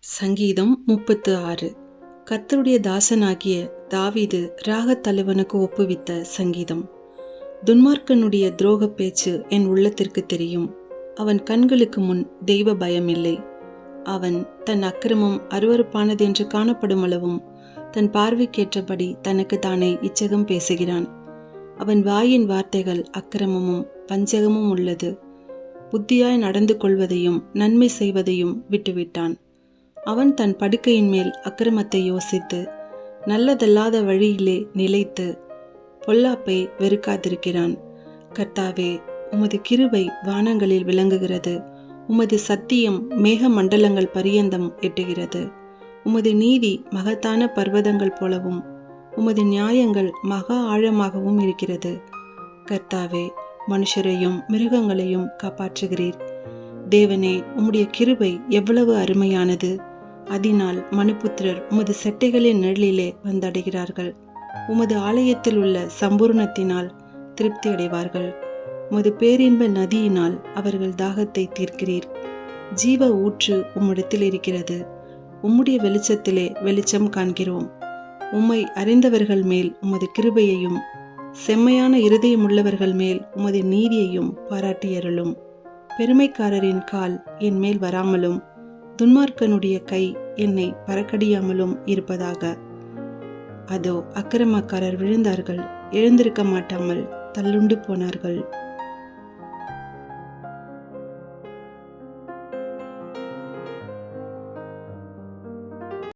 சங்கீதம் 36. கர்த்தருடைய தாசனாகிய தாவீது ராகத் தலைவனுக்கு ஒப்புவித்த சங்கீதம். துன்மார்க்கனுடைய துரோக பேச்சு என் உள்ளத்திற்கு தெரியும். அவன் கண்களுக்கு முன் தெய்வ பயம் இல்லை. அவன் தன் அக்கிரமம் அருவருப்பானதென்று காணப்படும் அளவும் தன் பார்வைக்கேற்றபடி தனக்கு தானே இச்சகம் பேசுகிறான். அவன் வாயின் வார்த்தைகள் அக்கிரமமும் வஞ்சகமும் உள்ளது. புத்தியாய் நடந்து கொள்வதையும் நன்மை செய்வதையும் விட்டுவிட்டான். அவன் தன் படுக்கையின் மேல் அக்கிரமத்தை யோசித்து நல்லதல்லாத வழியிலே நிலைத்து பொல்லாப்பை வெறுக்காதிருக்கிறான். கர்த்தாவே, உமது கிருபை வானங்களில் விளங்குகிறது. உமது சத்தியம் மேக மண்டலங்கள் பரியந்தம் எட்டுகிறது. உமது நீதி மகத்தான பர்வதங்கள் போலவும் உமது நியாயங்கள் மகா ஆழமாகவும் இருக்கிறது. கர்த்தாவே, மனுஷரையும் மிருகங்களையும் காப்பாற்றுகிறீர். தேவனே, உம்முடைய கிருபை எவ்வளவு அருமையானது! அதனால் மனுபுத்திரர் உமது செட்டைகளின் நிழலிலே வந்தடைகிறார்கள். உமது ஆலயத்தில் உள்ள சம்பூர்ணத்தினால் திருப்தி அடைவார்கள். உமது பேரின்ப நதியினால் அவர்கள் தாகத்தை தீர்க்கிறீர். ஜீவ ஊற்று உம்மிடத்தில் இருக்கிறது. உம்முடைய வெளிச்சத்திலே வெளிச்சம் காண்கிறோம். உம்மை அறிந்தவர்கள் மேல் உமது கிருபையையும் செம்மையான இருதயமுள்ளவர்கள் மேல் உமது நீதியையும் பாராட்டியருளும். பெருமைக்காரரின் கால் என் மேல் வராமலும் துன்மார்க்கனுடைய கை என்னை பறக்கடியாமலும் இருப்பதாக. அதோ, அக்கிரமக்காரர் விழுந்தார்கள், எழுந்திருக்க மாட்டாமல் தள்ளுண்டு போனார்கள்.